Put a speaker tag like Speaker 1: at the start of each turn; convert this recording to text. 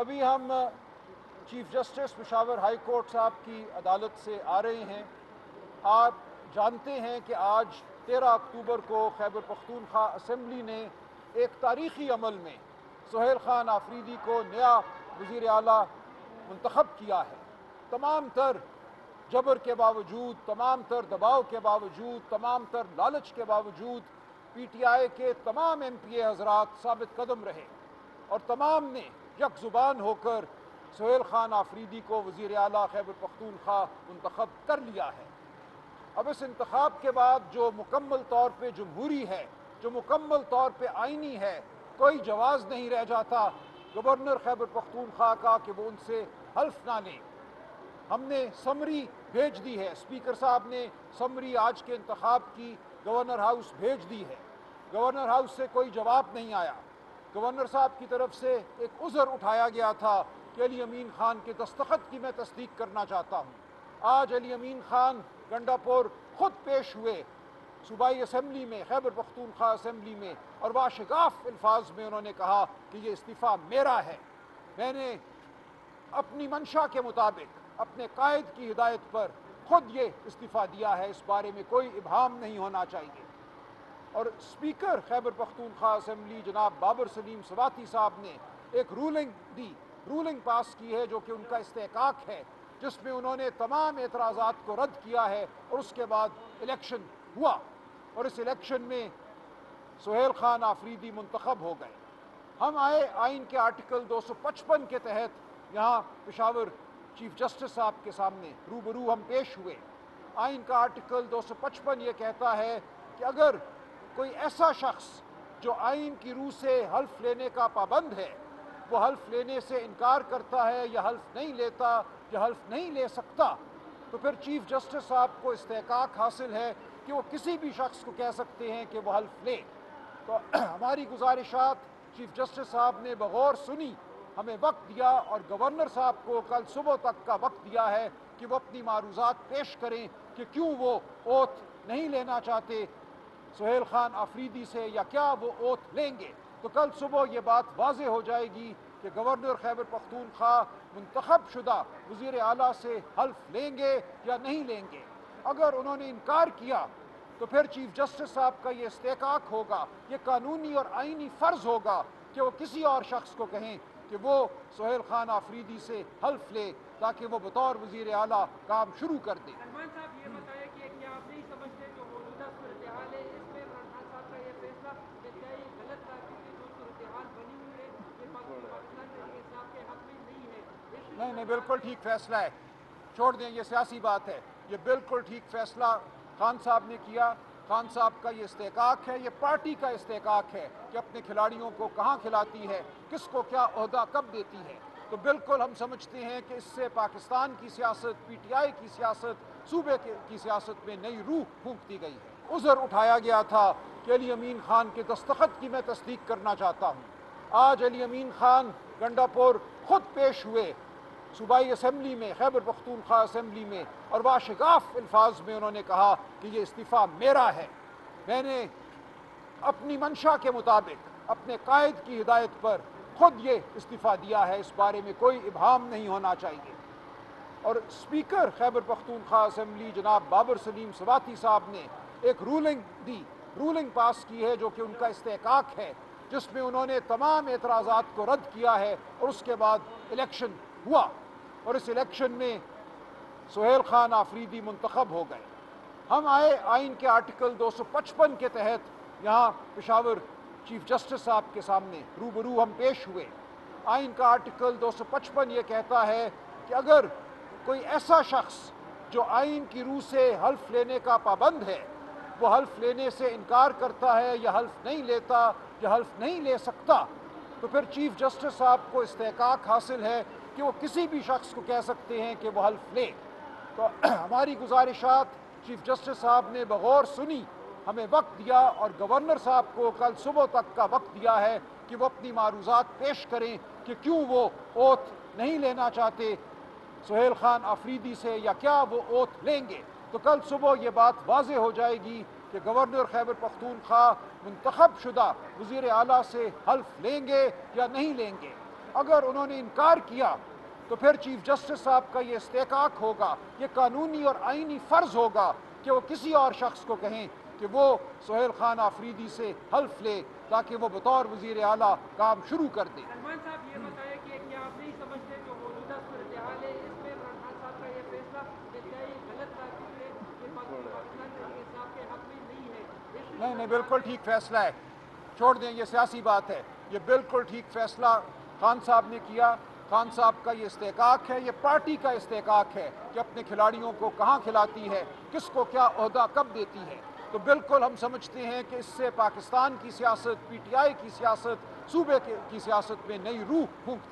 Speaker 1: ابھی ہم chief justice Peshawar high court صاحب کی عدالت سے آ رہے ہیں۔ آپ جانتے ہیں کہ آج 13 اکتوبر کو خیبر پختونخوا اسمبلی نے ایک تاریخی عمل میں سہیل خان آفریدی کو نیا وزیر اعلیٰ منتخب کیا ہے۔ تمام تر جبر کے باوجود، تمام تر دباؤ کے باوجود، تمام تر لالچ کے باوجود پی ٹی آئی کے تمام ایم پی اے حضرات ثابت قدم رہے اور تمام نے یک زبان ہو کر سہیل خان آفریدی کو وزیر اعلیٰ خیبر پختونخوا منتخب کر لیا ہے۔ اب اس انتخاب کے بعد جو مکمل طور پہ جمہوری ہے، جو مکمل طور پہ آئینی ہے، کوئی جواز نہیں رہ جاتا گورنر خیبر پختونخوا کا کہ وہ ان سے حلف نہ لیں۔ ہم نے سمری بھیج دی ہے، اسپیکر صاحب نے سمری آج کے انتخاب کی گورنر ہاؤس بھیج دی ہے۔ گورنر ہاؤس سے کوئی جواب نہیں آیا۔ گورنر صاحب کی طرف سے ایک عذر اٹھایا گیا تھا کہ علی امین خان کے دستخط کی میں تصدیق کرنا چاہتا ہوں۔ آج علی امین خان گنڈا پور خود پیش ہوئے صوبائی اسمبلی میں، خیبر پختونخوا اسمبلی میں، اور باشگاف الفاظ میں انہوں نے کہا کہ یہ استعفیٰ میرا ہے۔ میں نے اپنی منشا کے مطابق اپنے قائد کی ہدایت پر خود یہ استعفیٰ دیا ہے، اس بارے میں کوئی ابہام نہیں ہونا چاہیے۔ اور اسپیکر خیبر پختونخوا اسمبلی جناب بابر سلیم سواتی صاحب نے ایک رولنگ پاس کی ہے جو کہ ان کا استحقاق ہے، جس میں انہوں نے تمام اعتراضات کو رد کیا ہے، اور اس کے بعد الیکشن ہوا اور اس الیکشن میں سہیل خان آفریدی منتخب ہو گئے۔ ہم آئے آئین کے آرٹیکل 255 کے تحت یہاں پشاور چیف جسٹس صاحب کے سامنے روبرو ہم پیش ہوئے۔ آئین کا آرٹیکل 255 یہ کہتا ہے کہ اگر کوئی ایسا شخص جو آئین کی روح سے حلف لینے کا پابند ہے، وہ حلف لینے سے انکار کرتا ہے یا حلف نہیں لیتا یا حلف نہیں لے سکتا، تو پھر چیف جسٹس صاحب کو استحقاق حاصل ہے کہ وہ کسی بھی شخص کو کہہ سکتے ہیں کہ وہ حلف لے۔ تو ہماری گزارشات چیف جسٹس صاحب نے بغور سنی، ہمیں وقت دیا اور گورنر صاحب کو کل صبح تک کا وقت دیا ہے کہ وہ اپنی معروضات پیش کریں کہ کیوں وہ اوتھ نہیں لینا چاہتے سہیل خان آفریدی سے، یا کیا وہ اوتھ لیں گے۔ تو کل صبح یہ بات واضح ہو جائے گی کہ گورنر خیبر پختونخوا منتخب شدہ وزیر اعلیٰ سے حلف لیں گے یا نہیں لیں گے۔ اگر انہوں نے انکار کیا تو پھر چیف جسٹس صاحب کا یہ استحقاق ہوگا، یہ قانونی اور آئینی فرض ہوگا کہ وہ کسی اور شخص کو کہیں کہ وہ سہیل خان آفریدی سے حلف لے تاکہ وہ بطور وزیر اعلیٰ کام شروع کر دے۔
Speaker 2: عرمان صاحب یہ بتائیں کہ کیا آپ نہیں سمجھتے جو موجودہ صورتحال ہے اس میں عمران خان صاحب کا یہ فیصلہ انتہائی غلط تھا، کیونکہ جو صورتحال بنی ہوئی ہے یہ پاکستان تحریک انصاف کے حق میں نہیں ہے؟
Speaker 1: نہیں، بالکل ٹھیک فیصلہ ہے، چھوڑ دیں، یہ سیاسی بات ہے۔ یہ بالکل ٹھیک فیصلہ خان صاحب نے کیا۔ خان صاحب کا یہ استحقاق ہے، یہ پارٹی کا استحقاق ہے کہ اپنے کھلاڑیوں کو کہاں کھلاتی ہے، کس کو کیا عہدہ کب دیتی ہے۔ تو بالکل ہم سمجھتے ہیں کہ اس سے پاکستان کی سیاست، پی ٹی آئی کی سیاست، صوبے کی سیاست میں نئی روح پھونک دی گئی ہے۔ عذر اٹھایا گیا تھا کہ علی امین خان کے دستخط کی میں تصدیق کرنا چاہتا ہوں۔ آج علی امین خان گنڈا پور خود پیش ہوئے صوبائی اسمبلی میں، خیبر پختونخوا اسمبلی میں، اور باشگاف الفاظ میں انہوں نے کہا کہ یہ استعفیٰ میرا ہے۔ میں نے اپنی منشا کے مطابق اپنے قائد کی ہدایت پر خود یہ استعفیٰ دیا ہے، اس بارے میں کوئی ابہام نہیں ہونا چاہیے۔ اور اسپیکر خیبر پختونخوا اسمبلی جناب بابر سلیم سواتی صاحب نے ایک رولنگ پاس کی ہے جو کہ ان کا استحقاق ہے، جس میں انہوں نے تمام اعتراضات کو رد کیا ہے، اور اس کے بعد الیکشن ہوا اور اس الیکشن میں سہیل خان آفریدی منتخب ہو گئے۔ ہم آئے آئین کے آرٹیکل 255 کے تحت یہاں پشاور چیف جسٹس صاحب کے سامنے روبرو ہم پیش ہوئے۔ آئین کا آرٹیکل 255 یہ کہتا ہے کہ اگر کوئی ایسا شخص جو آئین کی روح سے حلف لینے کا پابند ہے، وہ حلف لینے سے انکار کرتا ہے یا حلف نہیں لیتا یا حلف نہیں لے سکتا، تو پھر چیف جسٹس صاحب کو استحقاق حاصل ہے کہ وہ کسی بھی شخص کو کہہ سکتے ہیں کہ وہ حلف لے۔ تو ہماری گزارشات چیف جسٹس صاحب نے بغور سنی، ہمیں وقت دیا اور گورنر صاحب کو کل صبح تک کا وقت دیا ہے کہ وہ اپنی معروضات پیش کریں کہ کیوں وہ اوتھ نہیں لینا چاہتے سہیل خان آفریدی سے، یا کیا وہ اوتھ لیں گے۔ تو کل صبح یہ بات واضح ہو جائے گی کہ گورنر خیبر پختونخوا منتخب شدہ وزیر اعلیٰ سے حلف لیں گے یا نہیں لیں گے۔ اگر انہوں نے انکار کیا تو پھر چیف جسٹس صاحب کا یہ استحقاق ہوگا، یہ قانونی اور آئینی فرض ہوگا کہ وہ کسی اور شخص کو کہیں کہ وہ سہیل خان آفریدی سے حلف لے تاکہ وہ بطور وزیر اعلیٰ کام شروع کر دے۔
Speaker 2: سلمان صاحب یہ بتائیں کہ کیا آپ نہیں سمجھتے جو موجودہ صورتحال ہے اس میں عمران خان صاحب کا یہ فیصلہ انتہائی غلط تھا، کیونکہ یہ پاکستان کے انصاف کے حق میں نہیں ہے؟
Speaker 1: نہیں بالکل ٹھیک فیصلہ ہے، چھوڑ دیں یہ سیاسی بات ہے، یہ بالکل ٹھیک فیصلہ خان صاحب نے کیا۔ خان صاحب کا یہ استحقاق ہے، یہ پارٹی کا استحقاق ہے کہ اپنے کھلاڑیوں کو کہاں کھلاتی ہے، کس کو کیا عہدہ کب دیتی ہے۔ تو بالکل ہم سمجھتے ہیں کہ اس سے پاکستان کی سیاست، پی ٹی آئی کی سیاست، صوبے کی سیاست میں نئی روح پھونک دی